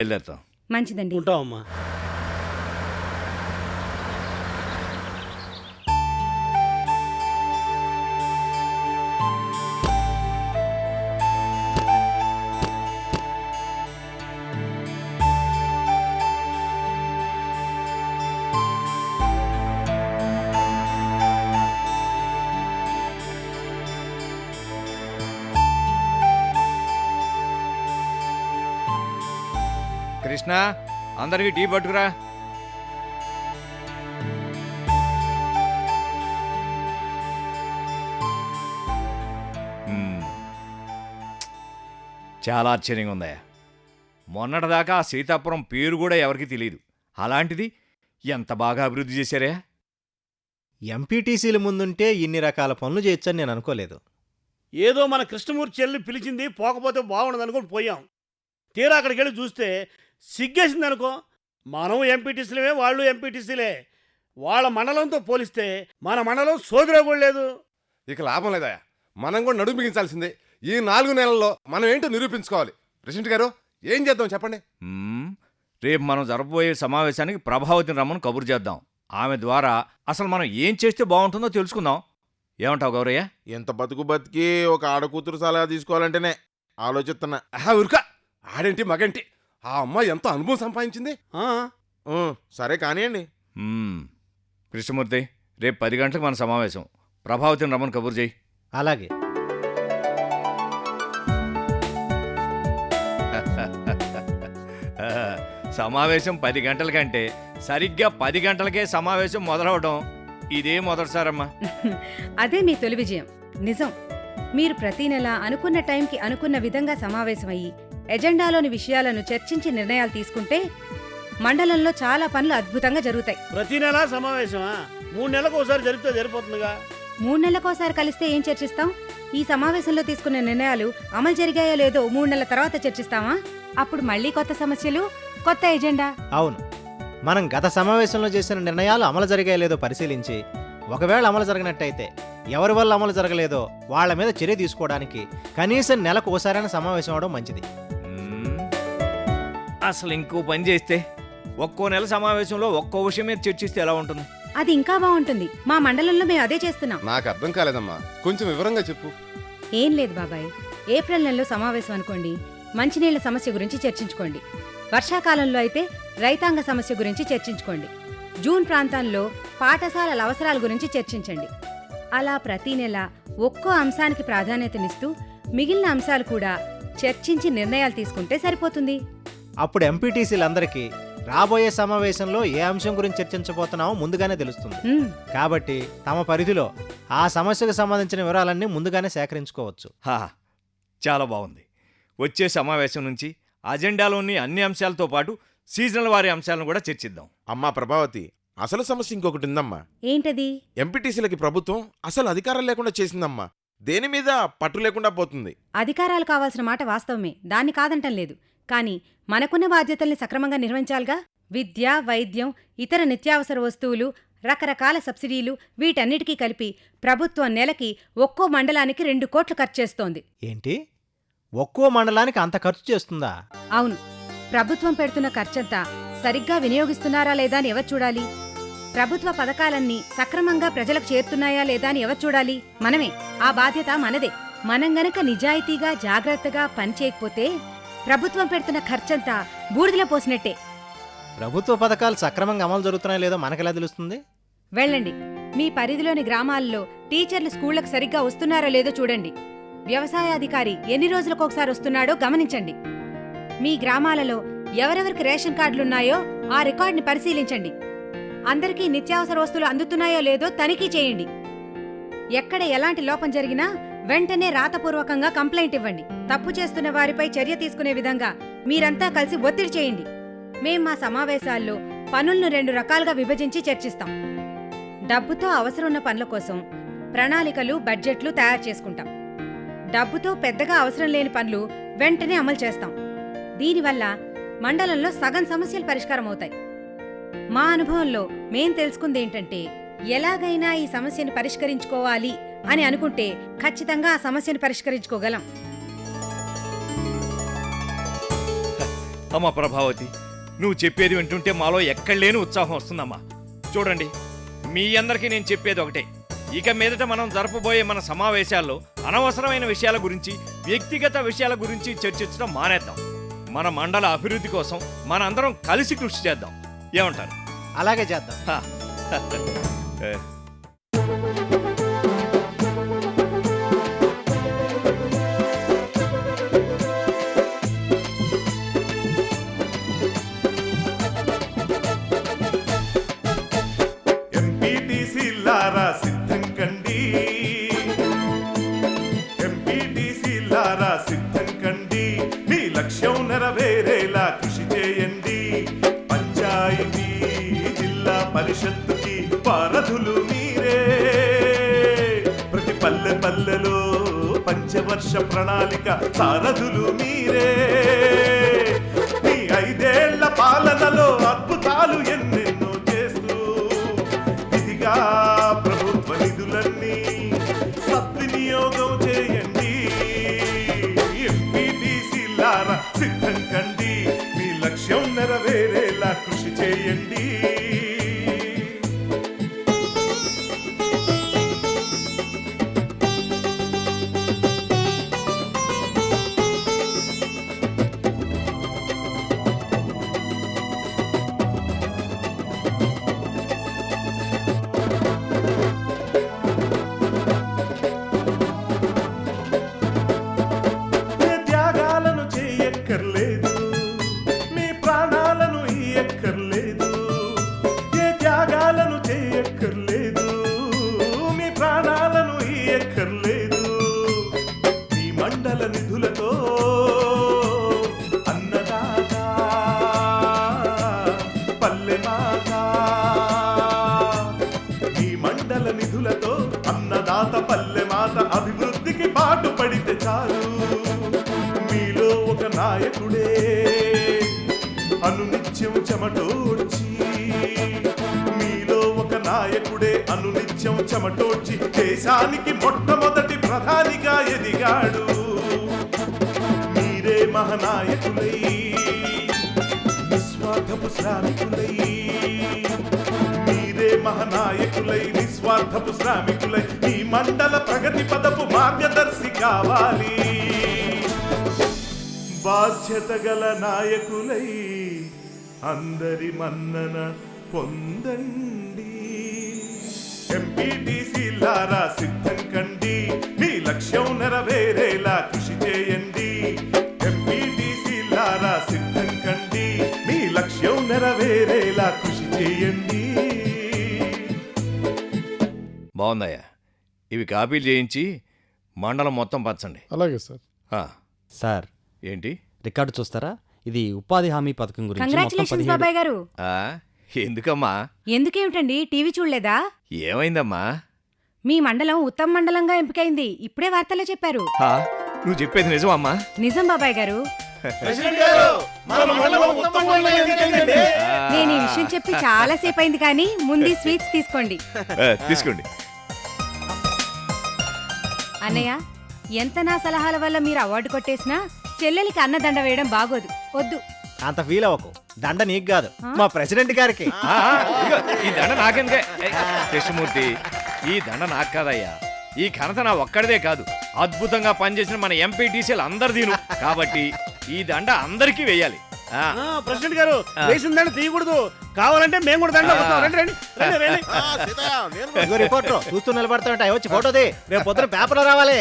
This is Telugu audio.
వెళ్ళేద్దాం. మంచిదండి. ఉంటావమ్మా. కృష్ణ, అందరికి టీ పట్టుకురా. చాలా ఆశ్చర్యంగా ఉందా? మొన్నటిదాకా ఆ సీతాపురం పేరు కూడా ఎవరికి తెలియదు. అలాంటిది ఎంత బాగా అభివృద్ధి చేశారే. ఎంపీటీసీల ముందుంటే ఇన్ని రకాల పనులు చేయొచ్చని నేను అనుకోలేదు. ఏదో మన కృష్ణమూర్తి చెల్లి పిలిచింది, పోకపోతే బాగుండదు అనుకుని పోయాం. తీరా అక్కడికి వెళ్ళి చూస్తే సిగ్గేసింది అనుకో. మనం ఎంపీటీసీలమే, వాళ్ళు ఎంపీటీసీలే. వాళ్ళ మండలంతో పోలిస్తే మన మండలం సోదర కూడా లేదు. ఇక లాభం లేదా, మనం కూడా నడుము బిగించాల్సిందే. ఈ 4 నెలల్లో మనం ఏంటో నిరూపించుకోవాలి. ప్రెసిడెంట్ గారు, ఏం చేద్దాం చెప్పండి. రేపు మనం జరపబోయే సమావేశానికి ప్రభావతిని రమ్మని కబురు చేద్దాం. ఆమె ద్వారా అసలు మనం ఏం చేస్తే బాగుంటుందో తెలుసుకుందాం. ఏమంటావు గౌరయ్య? ఎంత బతికి ఒక ఆడకూతురు సలహా తీసుకోవాలంటేనే ఆలోచిస్తున్నా. ఉరుక, ఆడేంటి మగంటి, ఆ అమ్మాయి ఎంత అనుభవం సంపాదించింది. సరే కానివ్వండి. కృష్ణమూర్తి, రేపు 10 గంటలకు మన సమావేశం. ప్రభావతిని రమ్మని కబురు చేయి. అలాగే. సమావేశం 10 గంటల కంటే సరిగ్గా 10 గంటలకే సమావేశం మొదలవడం ఇదే మొదటిసారమ్మా. అదే మీ తొలి విజయం. నిజం. మీరు ప్రతి నెల అనుకున్న టైంకి అనుకున్న విధంగా సమావేశమయ్యి ఎజెండాలోని విషయాలను చర్చించి నిర్ణయాలు తీసుకుంటే మండలంలో చాలా పనులు అద్భుతంగా జరుగుతాయి. ప్రతి నెలా సమావేశమా? 3 నెలలకు ఒకసారి జరిపితే సరిపోతుందిగా. 3 నెలలకోసారి కలిస్తే ఏం చర్చిస్తాం? ఈ సమావేశంలో తీసుకున్న నిర్ణయాలు అమలు జరిగాయో లేదో 3 నెలల తర్వాత చర్చిస్తామా? అప్పుడు మళ్ళీ కొత్త సమస్యలు, కొత్త ఎజెండా. అవును, మనం గత సమావేశంలో చేసిన నిర్ణయాలు అమలు జరిగాయో లేదో పరిశీలించి, ఒకవేళ అమలు జరగనట్టయితే ఎవరి వల్ల అమలు జరగలేదో వాళ్ల మీద చర్య తీసుకోవడానికి కనీసం నెలకు ఒకసారైనా సమావేశం అవడం మంచిది. అసలు ఇంకో పని చేస్తే ఒక్కో నెల సమావేశంలో ఒక్కో విషయం మీద చర్చిస్తే ఎలా ఉంటుంది? అది ఇంకా బాగుంటుంది. మా మండలంలో మేము అదే చేస్తున్నాం. నాకు అర్థం కాలేదమ్మా, కొంచెం వివరంగా చెప్పు. ఏం లేదు బాబాయ్, ఏప్రిల్ నెలలో సమావేశం అనుకోండి, మంచినీళ్ల సమస్య గురించి చర్చించుకోండి. వర్షాకాలంలో అయితే రైతాంగ సమస్య గురించి చర్చించుకోండి. జూన్ ప్రాంతాల్లో పాఠశాలల అవసరాల గురించి చర్చించండి. అలా ప్రతి నెల ఒక్కో అంశానికి ప్రాధాన్యతనిస్తూ మిగిలిన అంశాలు కూడా చర్చించి నిర్ణయాలు తీసుకుంటే సరిపోతుంది. అప్పుడు ఎంపీటీసీలందరికీ రాబోయే సమావేశంలో ఏ అంశం గురించి చర్చించబోతున్నామో ముందుగానే తెలుస్తుంది. కాబట్టి తమ పరిధిలో ఆ సమస్యకు సంబంధించిన వివరాలన్నీ ముందుగానే సేకరించుకోవచ్చు. చాలా బాగుంది. వచ్చే సమావేశం నుంచి అజెండాలోని అన్ని అంశాలతో పాటు సీజనల్ వారి అంశాలను కూడా చర్చిద్దాం. అమ్మా ప్రభావతి, అసలు సమస్య ఇంకొకటి ఉందమ్మా. ఏంటది? ఎంపీటీసీలకి ప్రభుత్వం అసలు అధికారం లేకుండా చేసిందమ్మా. దేని మీద పట్టు లేకుండా పోతుంది. అధికారాలు కావాల్సిన మాట వాస్తవమే, దాన్ని కాదంటం లేదు. కానీ మనకున్న బాధ్యతల్ని సక్రమంగా నిర్వహించాలిగా. విద్య, వైద్యం, ఇతర నిత్యావసర వస్తువులు, రకరకాల సబ్సిడీలు, వీటన్నిటికీ కలిపి ప్రభుత్వం నెలకి ఒక్కో మండలానికి 2 కోట్లు ఖర్చు చేస్తోంది. ఏంటి, ఒక్కో మండలానికి అంత ఖర్చు చేస్తుందా? అవును. ప్రభుత్వం పెడుతున్న ఖర్చంతా సరిగ్గా వినియోగిస్తున్నారా లేదా అని ఎవరు చూడాలి? ప్రభుత్వ పథకాలన్నీ సక్రమంగా ప్రజలకు చేరుతున్నాయా లేదా అని ఎవరు చూడాలి? మనమే. ఆ బాధ్యత మనదే. మనం గనక నిజాయితీగా, జాగ్రత్తగా పనిచేయకపోతే ప్రభుత్వం పెడుతున్న ఖర్చంతా బూడిదలో పోసినట్టే. ప్రభుత్వ పథకాలు సక్రమంగా అమలు జరుగుతున్నాయో లేదో మనకెలా తెలుస్తుంది? వెళ్ళండి, మీ పరిధిలోని గ్రామాల్లో టీచర్లు స్కూళ్లకు సరిగ్గా వస్తున్నారో లేదో చూడండి. వ్యవసాయాధికారి ఎన్ని రోజులకొకసారి వస్తున్నాడో గమనించండి. మీ గ్రామాలలో ఎవరెవరికి రేషన్ కార్డులున్నాయో ఆ రికార్డుని పరిశీలించండి. అందరికీ నిత్యావసర వస్తువులు అందుతున్నాయో లేదో తనిఖీ చేయండి. ఎక్కడ ఎలాంటి లోపం జరిగినా వెంటనే రాతపూర్వకంగా కంప్లైంట్ ఇవ్వండి. తప్పు చేస్తున్న వారిపై చర్య తీసుకునే విధంగా మీరంతా కలిసి ఒత్తిడి చేయండి. మేం మా సమావేశాల్లో పనులను 2 రకాలుగా విభజించి చర్చిస్తాం. డబ్బుతో అవసరమున్న పనుల కోసం ప్రణాళికలు, బడ్జెట్లు తయారు చేసుకుంటాం. డబ్బుతో పెద్దగా అవసరం లేని పనులు వెంటనే అమలు చేస్తాం. దీనివల్ల మండలంలో సగం సమస్యలు పరిష్కారం అవుతాయి. మా అనుభవంలో మేం తెలుసుకుందేంటంటే, ఎలాగైనా ఈ సమస్యను పరిష్కరించుకోవాలి అని అనుకుంటే ఖచ్చితంగా ఆ సమస్యను పరిష్కరించుకోగలం. అమ్మా ప్రభావతి, నువ్వు చెప్పేది వింటుంటే మాలో ఎక్కడ లేని ఉత్సాహం వస్తుందమ్మా. చూడండి, మీ అందరికీ నేను చెప్పేది ఒకటే, ఇక మీదట మనం జరపబోయే మన సమావేశాల్లో అనవసరమైన విషయాల గురించి, వ్యక్తిగత విషయాల గురించి చర్చించడం మానేద్దాం. మన మండల అభివృద్ధి కోసం మనందరం కలిసి కృషి చేద్దాం. ఏమంటారు? అలాగే చేద్దాం. హా. ఎంపీటీసీలారా సిద్ధం కండి, ఎంపీటీసీలారా సిద్ధం కండి, మీ లక్ష్యం నెరవేరేలా కృషి చేయండి. పంచాయతీ జిల్లా పరిషత్తుకి వారధులు మీరే, ప్రతి పల్లె పల్లెలో పంచవర్ష ప్రణాళిక సారథులు మీరే. మీ 5 ఏళ్ల పాలనలో అద్భుతాలు ఎన్నెన్నో చేస్తూ విధిగా ప్రభుత్వ నిధులన్నీ సద్వినియోగం చేయండి. ఎంపీటీసీలారా సిద్ధం కండి, మీ లక్ష్యం నెరవేరేలా కృషి చేయండి. ఏ త్యాగాలను చేయక్కర్లేదు, మీ ప్రాణాలను ఇయ్యక్కర్లేదు. ఏ త్యాగాలను చేయక్కర్లేదు, మీ ప్రాణాలను ఇయ్యక్కర్లేదు. మీ మండల నిధులతో అన్నదాత పల్లె మాత, మీ మండల నిధులతో అన్నదాత పల్లె మాత అభివృద్ధికి పాటు పడితే చాలు. మీలో ఒక నాయకుడే అనునిత్యం చెమటోడ్చి, మీలో ఒక నాయకుడే అనునిత్యం చెమటోడ్చి దేశానికి మొట్టమొదటి ప్రధానిగా ఎదిగాడు. మీరే మహానాయకులై, నిస్వార్థపు శ్రామికులై, మీరే మహానాయకులై, నిస్వార్థపు శ్రామికులై, ఈ మండల ప్రగతి పదపు మార్గదర్శి కావాలి. బాధ్యత గల నాయకులై అందరి మన్నన పొందండి. ఎంపీటీసీలారా సిద్ధం కండి, మీ లక్ష్యం నెరవేరేలా కృషి చేయండి. ఎంపీటీసీలారా సిద్ధం కండి, మీ లక్ష్యం నెరవేరేలా కృషి చేయండి. బాగుందయ్యా. ఇవి కాపీలు చేయించి మండలం మొత్తం పంచండి. అలాగే సార్. ఆ, సార్, ఏంటి? రికార్డు చూస్తారా? ఇది ఉపాధి హామీ పథకం గురించి మొత్తం కంగ్రాచులేషన్స్ 17 బాబాయ్ గారు. ఆ, ఎందుకమ్మా? ఎందుకేమిటండి, టీవీ చూడలేదా? ఏమైందమ్మా? మీ మండలం ఉత్తమ మండలంగా ఎంపికైంది. ఇప్పుడే వార్తల్లో చెప్పారు. ఆ, నువ్వు చెప్పేది నిజమమ్మా? నిజం బాబాయ్ గారు. ప్రెసిడెంట్ గారు, మన మండలం ఉత్తమ మండలం ఎందుకైందండి? నేను ఈ విషయం చెప్పి చాలా సేపు అయింది, కానీ ముందు స్వీట్స్ తీసుకోండి. తీసుకోండి. అన్నయ్య, ఎంత నా సలహాల వల్ల మీరు అవార్డు కొట్టేసినా చెల్లెలికి అన్నదండ వేయడం బాగోదు. వద్దు. అంత ఫీల్ అవ్వకు, దండ నీకు కాదు, మా ప్రెసిడెంట్ గారికి. ఆ, ఇదిగో, ఈ దండ నాకెందుకే? కృష్ణమూర్తి, ఈ దండ నాకు కాదయ్యా. ఈ ఘనత నా ఒక్కడిదే కాదు, అద్భుతంగా పనిచేసిన మన ఎంపీటీసీలు అందరిదీను. కాబట్టి ఈ దండ అందరికీ వేయాలి. ఆ, ప్రెసిడెంట్ గారు, వేసిన దండ తీయకూడదు. కావాలంటే మేము కూడా దండ వస్తాం. రండి రండి రండి రండి. ఇదిగో రిపోర్టర్ చూస్తూ నిలబడతా ఉంటాయి, వచ్చి ఫోటోది, రేపు పొద్దున పేపర్లో రావాలి.